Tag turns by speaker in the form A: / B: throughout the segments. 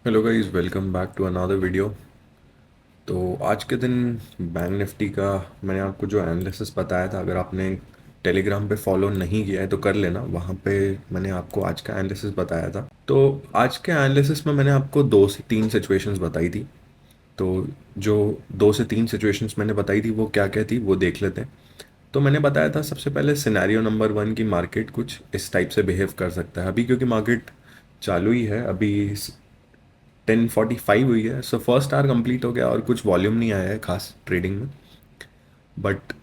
A: Hello guys, welcome back to another video. तो आज के दिन बैंक निफ्टी का मैंने आपको जो एनालिसिस बताया था, अगर आपने टेलीग्राम पे फॉलो नहीं किया है तो कर लेना। वहाँ पे मैंने आपको आज का एनालिसिस बताया था। तो आज के एनालिसिस में मैंने आपको 2 से 3 सिचुएशंस बताई थी। तो जो 2 से 3 सिचुएशंस मैंने बताई थी वो क्या क्या थी वो देख लेते हैं। तो मैंने बताया था सबसे पहले सिनेरियो नंबर 1 की मार्केट कुछ इस टाइप से बिहेव कर सकता है अभी, क्योंकि मार्केट चालू ही है अभी। 10:45 हुई है, सो फर्स्ट आवर कंप्लीट हो गया और कुछ वॉल्यूम नहीं आया है खास ट्रेडिंग में। बट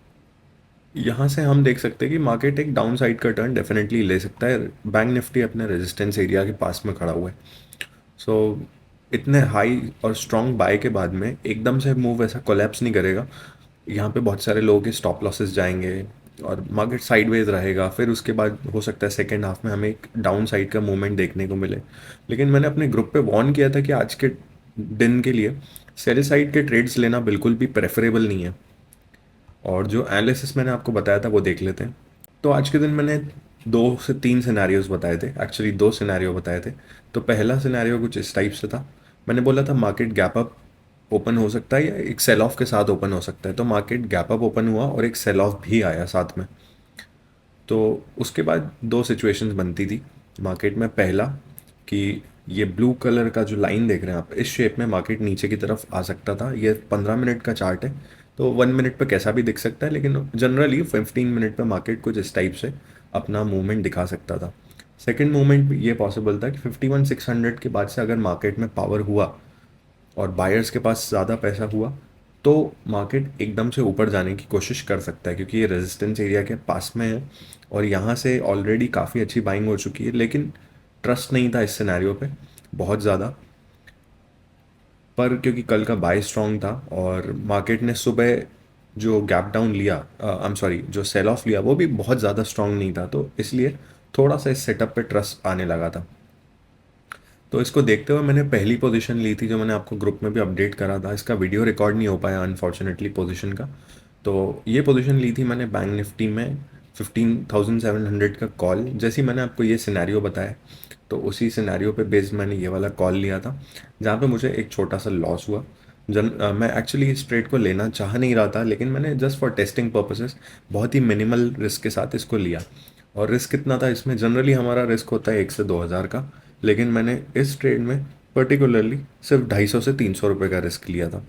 A: यहाँ से हम देख सकते हैं कि मार्केट एक डाउन साइड का टर्न डेफिनेटली ले सकता है। बैंक निफ्टी अपने रेजिस्टेंस एरिया के पास में खड़ा हुआ है। सो इतने हाई और स्ट्रॉन्ग बाय के बाद में एकदम से मूव ऐसा कोलैप्स नहीं करेगा। यहाँ पे बहुत सारे लोगों के स्टॉप लॉसेस जाएंगे और मार्केट साइडवेज रहेगा। फिर उसके बाद हो सकता है सेकेंड हाफ में हमें एक डाउन साइड का मूवमेंट देखने को मिले। लेकिन मैंने अपने ग्रुप पे वार्न किया था कि आज के दिन के लिए सेल साइड के ट्रेड्स लेना बिल्कुल भी प्रेफरेबल नहीं है। और जो एनालिसिस मैंने आपको बताया था वो देख लेते हैं। तो आज के दिन मैंने 2 से 3 सिनेरियोज बताए थे, एक्चुअली 2 सिनेरियो बताए थे। तो पहला सिनेरियो कुछ इस टाइप से था। मैंने बोला था मार्केट गैप अप ओपन हो सकता है या एक सेल ऑफ के साथ ओपन हो सकता है। तो मार्केट गैप अप ओपन हुआ और एक सेल ऑफ भी आया साथ में। तो उसके बाद 2 सिचुएशंस बनती थी मार्केट में। पहला कि ये ब्लू कलर का जो लाइन देख रहे हैं आप, इस शेप में मार्केट नीचे की तरफ आ सकता था। ये 15 मिनट का चार्ट है, तो 1 मिनट पे कैसा भी दिख सकता है, लेकिन जनरली 15 मिनट पे मार्केट कुछ इस टाइप से अपना मूवमेंट दिखा सकता था। सेकेंड मूवमेंट ये पॉसिबल था कि 51,600 के बाद से अगर मार्केट में पावर हुआ और बायर्स के पास ज़्यादा पैसा हुआ तो मार्केट एकदम से ऊपर जाने की कोशिश कर सकता है, क्योंकि ये रेजिस्टेंस एरिया के पास में है और यहाँ से ऑलरेडी काफ़ी अच्छी बाइंग हो चुकी है। लेकिन ट्रस्ट नहीं था इस सिनेरियो पे बहुत ज़्यादा। पर क्योंकि कल का बाय स्ट्रांग था और मार्केट ने सुबह जो गैप डाउन लिया, आई एम सॉरी, जो सेल ऑफ लिया वो भी बहुत ज़्यादा स्ट्रांग नहीं था, तो इसलिए थोड़ा सा इस सेटअप पे ट्रस्ट आने लगा था। तो इसको देखते हुए मैंने पहली पोजीशन ली थी, जो मैंने आपको ग्रुप में भी अपडेट करा था। इसका वीडियो रिकॉर्ड नहीं हो पाया अनफॉर्चुनेटली पोजीशन का। तो ये पोजीशन ली थी मैंने बैंक निफ्टी में 15,700 का कॉल। जैसे ही मैंने आपको ये सिनेरियो बताया तो उसी सिनेरियो पे बेस्ड मैंने ये वाला कॉल लिया था, जहाँ पे मुझे एक छोटा सा लॉस हुआ। मैं एक्चुअली इस ट्रेड को लेना चाह नहीं रहा था, लेकिन मैंने जस्ट फॉर टेस्टिंग पर्पसेस बहुत ही मिनिमल रिस्क के साथ इसको लिया। और रिस्क कितना था इसमें, जनरली हमारा रिस्क होता है 1 से 2 हज़ार का, लेकिन मैंने इस ट्रेड में पर्टिकुलरली सिर्फ 250 से 300 रुपये का रिस्क लिया था।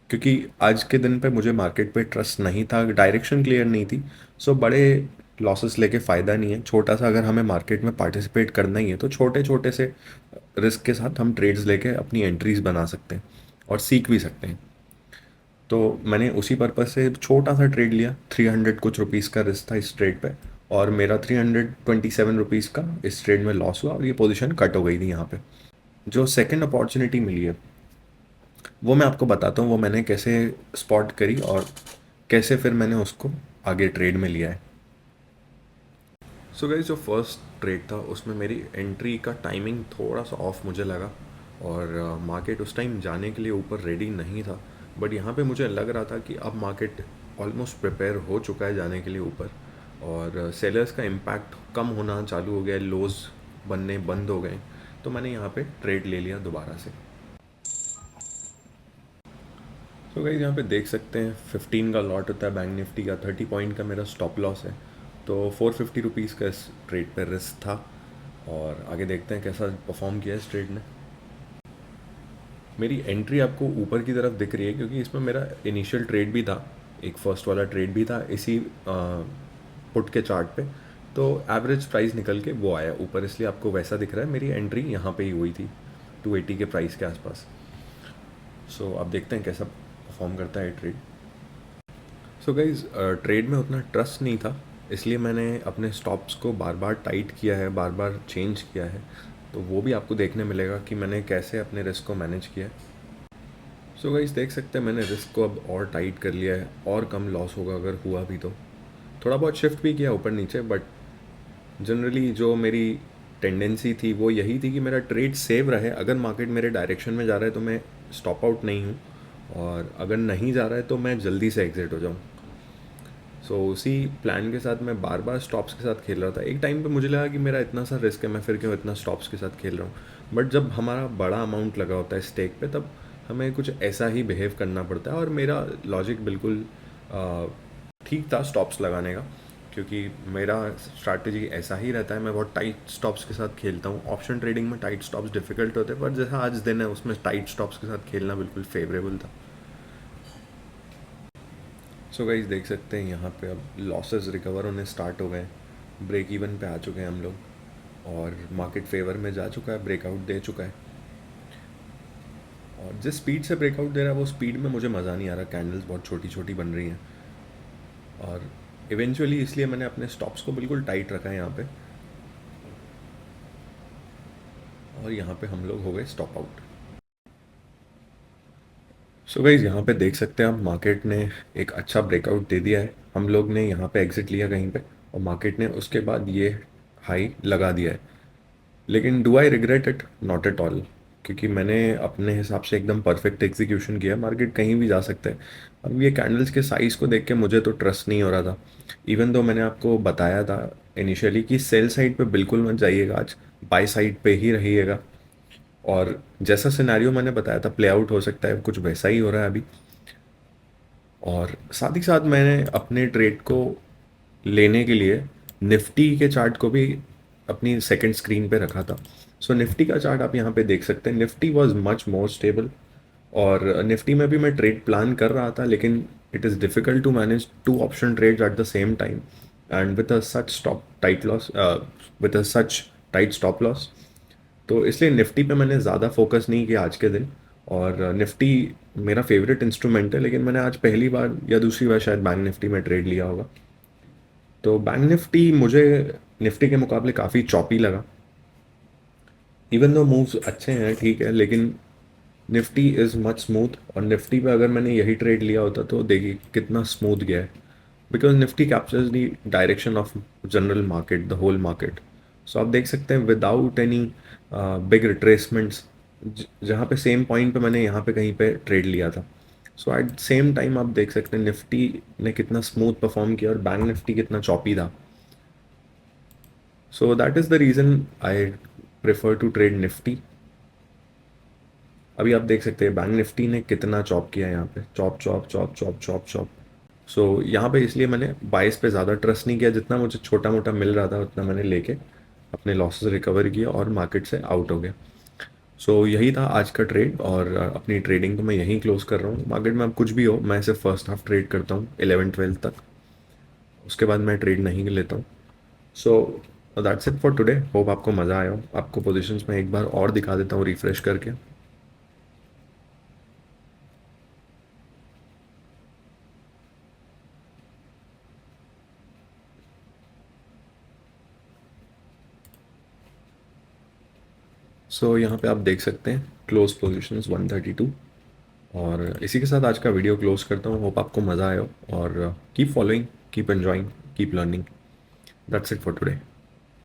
A: क्योंकि आज के दिन पे मुझे मार्केट पे ट्रस्ट नहीं था, डायरेक्शन क्लियर नहीं थी। सो बड़े लॉसेस लेके फ़ायदा नहीं है। छोटा सा अगर हमें मार्केट में पार्टिसिपेट करना ही है तो छोटे छोटे से रिस्क के साथ हम ट्रेड्स लेके अपनी एंट्रीज बना सकते हैं और सीख भी सकते हैं। तो मैंने उसी पर्पज़ से छोटा सा ट्रेड लिया। 300 कुछ रुपीज़ का रिस्क था इस ट्रेड पे, और मेरा 327 रुपीज़ का इस ट्रेड में लॉस हुआ और ये पोजीशन कट हो गई थी यहाँ पे। जो सेकंड अपॉर्चुनिटी मिली है वो मैं आपको बताता हूँ, वो मैंने कैसे स्पॉट करी और कैसे फिर मैंने उसको आगे ट्रेड में लिया है। सो गाइस, जो फर्स्ट ट्रेड था उसमें मेरी एंट्री का टाइमिंग थोड़ा सा ऑफ मुझे लगा और मार्केट उस टाइम जाने के लिए ऊपर रेडी नहीं था। बट यहाँ पे मुझे लग रहा था कि अब मार्केट ऑलमोस्ट प्रिपेयर हो चुका है जाने के लिए ऊपर, और सेलर्स का इम्पैक्ट कम होना चालू हो गया, लोज बनने बंद हो गए। तो मैंने यहाँ पे ट्रेड ले लिया दोबारा से। तो गाइस, यहाँ पे देख सकते हैं 15 का लॉट होता है बैंक निफ्टी का, 30 पॉइंट का मेरा स्टॉप लॉस है। तो 450 रुपीज़ का इस ट्रेड पे रिस्क था। और आगे देखते हैं कैसा परफॉर्म किया इस ट्रेड ने। मेरी एंट्री आपको ऊपर की तरफ दिख रही है, क्योंकि इसमें मेरा इनिशियल ट्रेड भी था, एक फर्स्ट वाला ट्रेड भी था इसी पुट के चार्ट पे। तो एवरेज प्राइस निकल के वो आया ऊपर, इसलिए आपको वैसा दिख रहा है। मेरी एंट्री यहाँ पे ही हुई थी 280 के प्राइस के आसपास। सो अब देखते हैं कैसा परफॉर्म करता है ट्रेड। सो गाइज, ट्रेड में उतना ट्रस्ट नहीं था, इसलिए मैंने अपने स्टॉप्स को बार बार टाइट किया है, बार बार चेंज किया है। तो वो भी आपको देखने मिलेगा कि मैंने कैसे अपने रिस्क को मैनेज किया है। सो गाइज, देख सकते हैं मैंने रिस्क को अब और टाइट कर लिया है, और कम लॉस होगा अगर हुआ भी तो। थोड़ा बहुत शिफ्ट भी किया ऊपर नीचे, बट जनरली जो मेरी टेंडेंसी थी वो यही थी कि मेरा ट्रेड सेव रहे। अगर मार्केट मेरे डायरेक्शन में जा रहा है तो मैं स्टॉप आउट नहीं हूँ, और अगर नहीं जा रहा है तो मैं जल्दी से एग्जिट हो जाऊँ। सो उसी प्लान के साथ मैं बार बार स्टॉप्स के साथ खेल रहा था। एक टाइम पे मुझे लगा कि मेरा इतना सा रिस्क है, मैं फिर क्यों इतना स्टॉप्स के साथ खेल रहा हूँ। बट जब हमारा बड़ा अमाउंट लगा होता है स्टेक पे, तब हमें कुछ ऐसा ही बिहेव करना पड़ता है। और मेरा लॉजिक बिल्कुल आ, ठीक था स्टॉप्स लगाने का, क्योंकि मेरा स्ट्रैटेजी ऐसा ही रहता है। मैं बहुत टाइट स्टॉप्स के साथ खेलता हूँ। ऑप्शन ट्रेडिंग में टाइट स्टॉप्स डिफिकल्ट होते हैं, पर जैसा आज दिन है उसमें टाइट स्टॉप्स के साथ खेलना बिल्कुल फेवरेबल था। सो गाइस देख सकते हैं यहाँ पे अब लॉसेस रिकवर होने स्टार्ट हो गए, ब्रेक इवन पे आ चुके हैं हम लोग, और मार्केट फेवर में जा चुका है, ब्रेकआउट दे चुका है। और जिस स्पीड से ब्रेकआउट दे रहा है वो स्पीड में मुझे मज़ा नहीं आ रहा। कैंडल्स बहुत छोटी छोटी बन रही हैं, और इवेंचुअली इसलिए मैंने अपने स्टॉप्स को बिल्कुल टाइट रखा है यहाँ पे। और यहाँ पे हम लोग हो गए स्टॉप आउट। सो गाइज यहाँ पे देख सकते हैं आप, मार्केट ने एक अच्छा ब्रेकआउट दे दिया है। हम लोग ने यहाँ पे एग्जिट लिया कहीं पे, और मार्केट ने उसके बाद ये हाई लगा दिया है। लेकिन do I regret it? Not at all, क्योंकि मैंने अपने हिसाब से एकदम परफेक्ट एग्जीक्यूशन किया। मार्केट कहीं भी जा सकता है। अब ये कैंडल्स के साइज़ को देख के मुझे तो ट्रस्ट नहीं हो रहा था। इवन दो मैंने आपको बताया था इनिशियली कि सेल साइड पे बिल्कुल मत जाइएगा आज, बाय साइड पे ही रहिएगा। और जैसा सिनेरियो मैंने बताया था प्ले आउट हो सकता है, कुछ वैसा ही हो रहा है अभी। और साथ ही साथ मैंने अपने ट्रेड को लेने के लिए निफ्टी के चार्ट को भी अपनी सेकंड स्क्रीन पे रखा था। सो निफ्टी का चार्ट आप यहाँ पे देख सकते हैं, Nifty was much more stable. और निफ्टी में भी मैं ट्रेड प्लान कर रहा था, लेकिन it is difficult to manage two option trades at the same time and with a such stop tight loss, with a such tight stop loss. तो इसलिए निफ्टी पे मैंने ज़्यादा फोकस नहीं किया आज के दिन। और निफ्टी मेरा फेवरेट इंस्ट्रूमेंट है, लेकिन मैंने आज पहली बार या दूसरी बार शायद बैंक निफ्टी में ट्रेड लिया होगा। तो बैंक निफ्टी मुझे निफ्टी के मुकाबले काफ़ी चॉपी लगा। इवन दो मूव्स अच्छे हैं ठीक है, लेकिन निफ्टी इज़ मच स्मूथ। और निफ्टी पे अगर मैंने यही ट्रेड लिया होता तो देखिए कितना स्मूथ गया है, because Nifty captures the direction of general market, the whole market. So आप देख सकते हैं विदाउट एनी बिग रिट्रेसमेंट्स, जहाँ पे सेम पॉइंट पे मैंने यहाँ पे कहीं पे ट्रेड लिया था। सो एट सेम टाइम आप देख सकते हैं निफ्टी ने कितना स्मूथ परफॉर्म किया और बैंक निफ्टी कितना चॉपी था। So that is the reason I prefer to trade Nifty. अभी आप देख सकते हैं बैंक निफ्टी ने कितना चॉप किया है यहाँ पे, chop chop chop chop chop chop. So यहाँ पे इसलिए मैंने बाइस पे ज़्यादा ट्रस्ट नहीं किया, जितना मुझे छोटा मोटा मिल रहा था उतना मैंने लेके अपने लॉसेस रिकवर किया और मार्केट से आउट हो गया। सो यही था आज का ट्रेड, और अपनी ट्रेडिंग तो मैं यहीं क्लोज कर रहा हूँ। मार्केट में अब कुछ भी हो, मैं सिर्फ फर्स्ट हाफ ट्रेड करता हूँ 11-12 तक, उसके बाद मैं ट्रेड नहीं लेता हूँ। So that's it for today. Hope आपको मज़ा आया हो। आपको पोजिशंस में एक बार और दिखा देता हूँ रिफ्रेश करके। सो यहाँ पे आप देख सकते हैं क्लोज पोजीशंस 132। और इसी के साथ आज का वीडियो क्लोज करता हूँ। होप आपको मज़ा आया हो, और keep following, keep enjoying, keep learning. That's it for today.